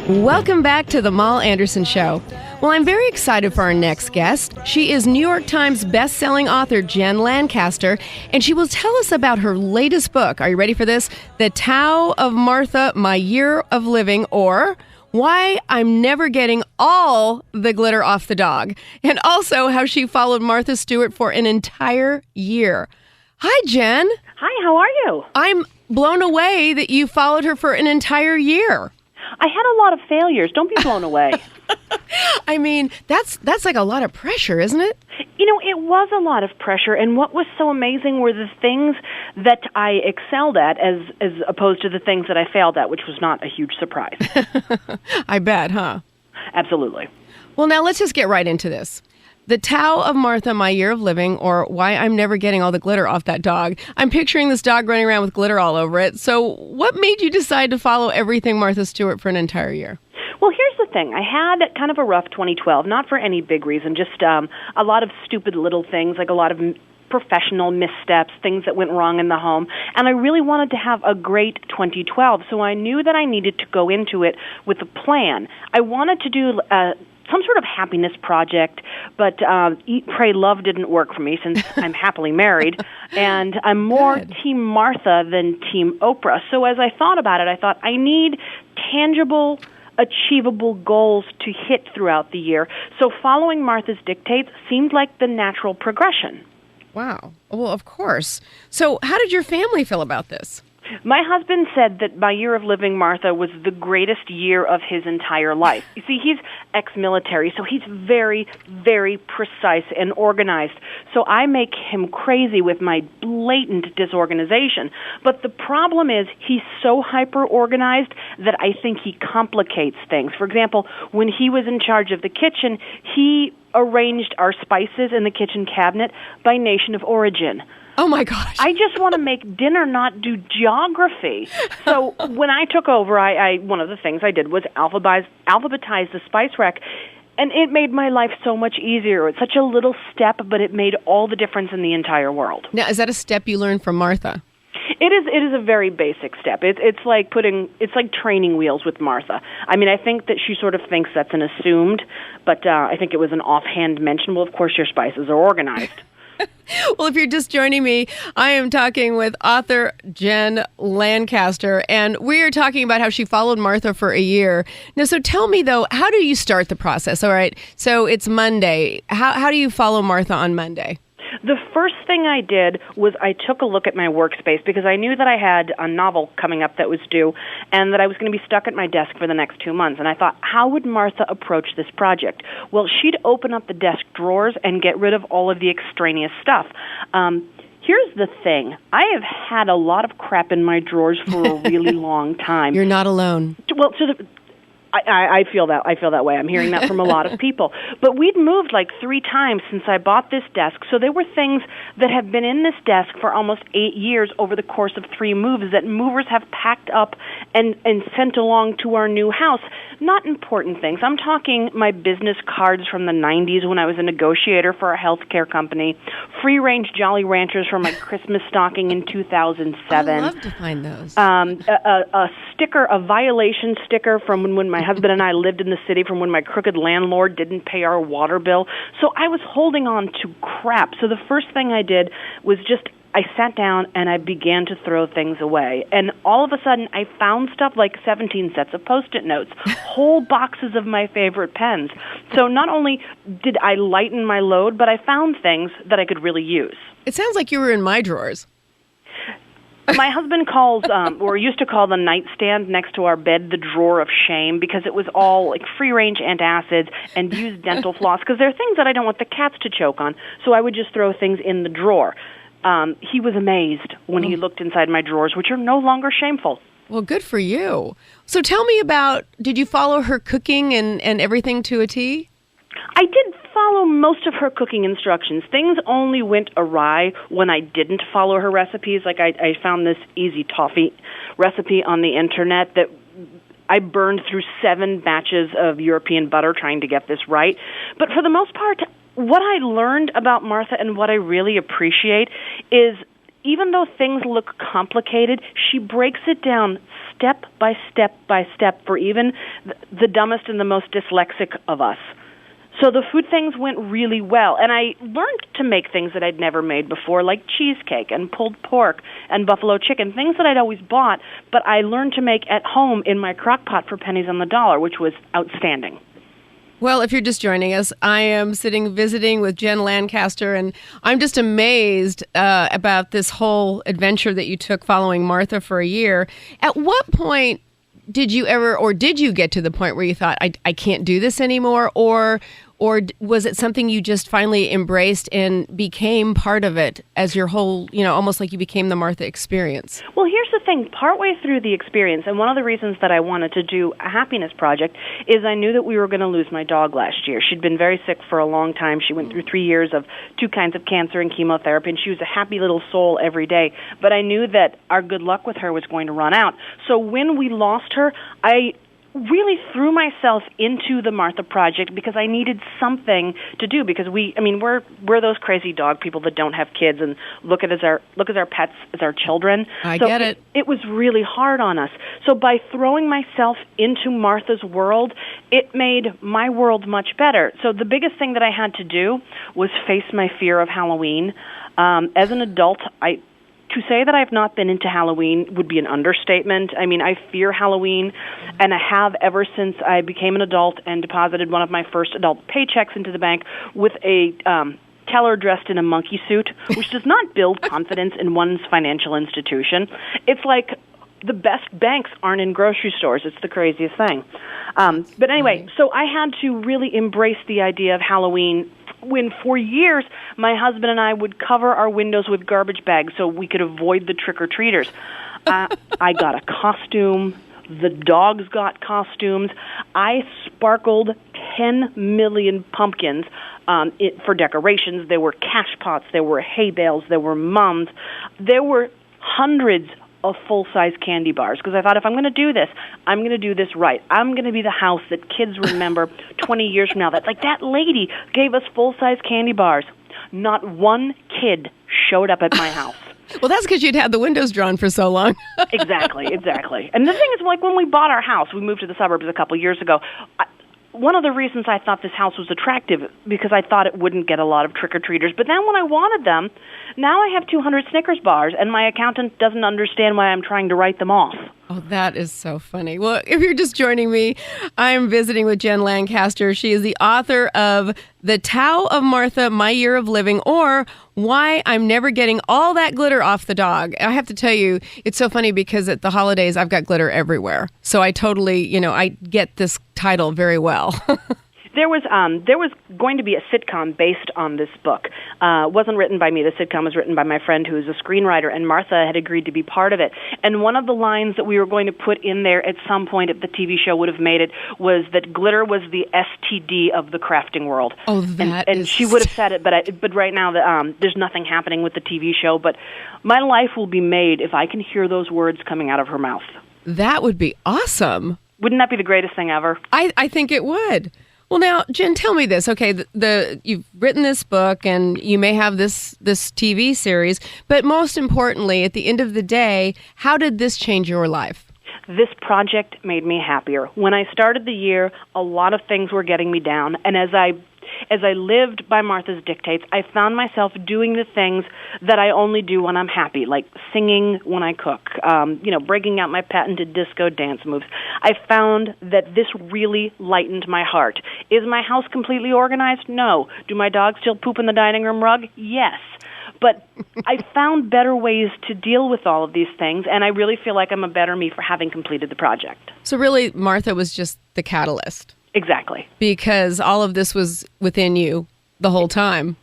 Welcome back to the Moll Anderson Show. Well, I'm very excited for our next guest. She is New York Times bestselling author Jen Lancaster, and she will tell us about her latest book. Are you ready for this? The Tao of Martha, My Year of Living, or Why I'm Never Getting All the Glitter Off the Dog, and also how she followed Martha Stewart for an entire year. Hi, Jen. Hi, how are you? I'm blown away that you followed her for an entire year. I had a lot of failures. Don't be blown away. I mean, that's like a lot of pressure, isn't it? You know, it was a lot of pressure, and what was so amazing were the things that I excelled at as opposed to the things that I failed at, which was not a huge surprise. I bet, huh? Absolutely. Well, now let's just get right into this. The Tao of Martha, My Year of Living, or Why I'm Never Getting All the Glitter Off That Dog. I'm picturing this dog running around with glitter all over it. So what made you decide to follow everything Martha Stewart for an entire year? Well, here's the thing. I had kind of a rough 2012, not for any big reason, just a lot of stupid little things, like a lot of professional missteps, things that went wrong in the home, and I really wanted to have a great 2012, so I knew that I needed to go into it with a plan. I wanted to do some sort of happiness project, but Eat, Pray, Love didn't work for me since I'm happily married, and I'm more Team Martha than Team Oprah. So as I thought about it, I thought I need tangible, achievable goals to hit throughout the year. So following Martha's dictates seemed like the natural progression. Wow. Well, of course. So how did your family feel about this? My husband said that My Year of Living, Martha, was the greatest year of his entire life. You see, he's ex-military, so he's very, very precise and organized. So I make him crazy with my blatant disorganization. But the problem is he's so hyper-organized that I think he complicates things. For example, when he was in charge of the kitchen, he arranged our spices in the kitchen cabinet by nation of origin. Oh, my gosh. I just want to make dinner, not do geography. So when I took over, I one of the things I did was alphabetize the spice rack, and it made my life so much easier. It's such a little step, but it made all the difference in the entire world. Now, is that a step you learned from Martha? It is a very basic step. It's like training wheels with Martha. I mean, I think that she sort of thinks that's an assumed, but I think it was an offhand mention. Well, of course, your spices are organized. Well, if you're just joining me, I am talking with author Jen Lancaster, and we are talking about how she followed Martha for a year. Now, so tell me, though, how do you start the process? All right, so it's Monday. How do you follow Martha on Monday? The first thing I did was I took a look at my workspace because I knew that I had a novel coming up that was due and that I was going to be stuck at my desk for the next 2 months. And I thought, how would Martha approach this project? Well, she'd open up the desk drawers and get rid of all of the extraneous stuff. Here's the thing. I have had a lot of crap in my drawers for a really long time. You're not alone. Well, I feel that way. I'm hearing that from a lot of people. But we'd moved like 3 times since I bought this desk, so there were things that have been in this desk for almost 8 years over the course of 3 moves that movers have packed up and sent along to our new house. Not important things. I'm talking my business cards from the 90s when I was a negotiator for a healthcare company, free-range Jolly Ranchers for my Christmas stocking in 2007. I'd love to find those. A sticker, a violation sticker from when my husband and I lived in the city, from when my crooked landlord didn't pay our water bill. So I was holding on to crap. So the first thing I did was I sat down and I began to throw things away. And all of a sudden, I found stuff like 17 sets of Post-it notes, whole boxes of my favorite pens. So not only did I lighten my load, but I found things that I could really use. It sounds like you were in my drawers. My husband used to call the nightstand next to our bed the drawer of shame because it was all like free-range antacids and used dental floss because there are things that I don't want the cats to choke on, so I would just throw things in the drawer. He was amazed when he looked inside my drawers, which are no longer shameful. Well, good for you. So tell me did you follow her cooking and everything to a T? I did follow most of her cooking instructions. Things only went awry when I didn't follow her recipes. Like I found this easy toffee recipe on the internet that I burned through 7 batches of European butter trying to get this right. But for the most part, what I learned about Martha and what I really appreciate is even though things look complicated, she breaks it down step by step by step for even the dumbest and the most dyslexic of us. So the food things went really well, and I learned to make things that I'd never made before, like cheesecake and pulled pork and buffalo chicken, things that I'd always bought, but I learned to make at home in my crock pot for pennies on the dollar, which was outstanding. Well, if you're just joining us, I am visiting with Jen Lancaster, and I'm just amazed about this whole adventure that you took following Martha for a year. At what point did you get to the point where you thought, I can't do this anymore, or was it something you just finally embraced and became part of it as your whole, almost like you became the Martha experience? Well, here's the thing. Partway through the experience, and one of the reasons that I wanted to do a happiness project is I knew that we were going to lose my dog last year. She'd been very sick for a long time. She went through 3 years of 2 kinds of cancer and chemotherapy, and she was a happy little soul every day. But I knew that our good luck with her was going to run out. So when we lost her, I really threw myself into the Martha Project because I needed something to do, because we're those crazy dog people that don't have kids and look at our pets as our children. I get it. It was really hard on us. So by throwing myself into Martha's world, it made my world much better. So the biggest thing that I had to do was face my fear of Halloween. As an adult, to say that I've not been into Halloween would be an understatement. I mean, I fear Halloween, and I have ever since I became an adult and deposited one of my first adult paychecks into the bank with a teller dressed in a monkey suit, which does not build confidence in one's financial institution. It's like the best banks aren't in grocery stores. It's the craziest thing. But anyway, so I had to really embrace the idea of Halloween when for years my husband and I would cover our windows with garbage bags so we could avoid the trick-or-treaters. I got a costume. The dogs got costumes. I sparkled 10 million pumpkins for decorations. There were cash pots. There were hay bales. There were mums. There were hundreds of full-size candy bars, because I thought, if I'm going to do this, I'm going to do this right. I'm going to be the house that kids remember 20 years from now. That's like, that lady gave us full-size candy bars. Not one kid showed up at my house. Well, that's because you'd had the windows drawn for so long. Exactly. And the thing is, like, when we bought our house, we moved to the suburbs a couple years ago, one of the reasons I thought this house was attractive, because I thought it wouldn't get a lot of trick-or-treaters. But then when I wanted them, now I have 200 Snickers bars, and my accountant doesn't understand why I'm trying to write them off. Oh, that is so funny. Well, if you're just joining me, I'm visiting with Jen Lancaster. She is the author of The Tao of Martha, My Year of Living, or Why I'm Never Getting All That Glitter Off the Dog. I have to tell you, it's so funny because at the holidays, I've got glitter everywhere. So I totally, I get this title very well. There was going to be a sitcom based on this book. It wasn't written by me. The sitcom was written by my friend who is a screenwriter, and Martha had agreed to be part of it. And one of the lines that we were going to put in there at some point, if the TV show would have made it, was that glitter was the STD of the crafting world. Oh, that and she would have said it, but right now there's nothing happening with the TV show. But my life will be made if I can hear those words coming out of her mouth. That would be awesome. Wouldn't that be the greatest thing ever? I think it would. Well, now, Jen, tell me this. Okay, you've written this book, and you may have this TV series, but most importantly, at the end of the day, how did this change your life? This project made me happier. When I started the year, a lot of things were getting me down, and as I lived by Martha's dictates, I found myself doing the things that I only do when I'm happy, like singing when I cook, breaking out my patented disco dance moves. I found that this really lightened my heart. Is my house completely organized? No. Do my dogs still poop in the dining room rug? Yes. But I found better ways to deal with all of these things, and I really feel like I'm a better me for having completed the project. So really, Martha was just the catalyst. Exactly. Because all of this was within you the whole time.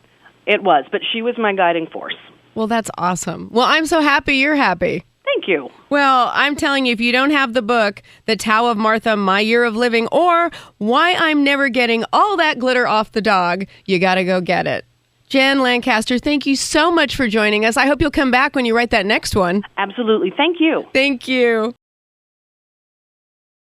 It was, but she was my guiding force. Well, that's awesome. Well, I'm so happy you're happy. Thank you. Well, I'm telling you, if you don't have the book, The Tao of Martha, My Year of Living, or Why I'm Never Getting All That Glitter Off the Dog, you got to go get it. Jen Lancaster, thank you so much for joining us. I hope you'll come back when you write that next one. Absolutely. Thank you. Thank you.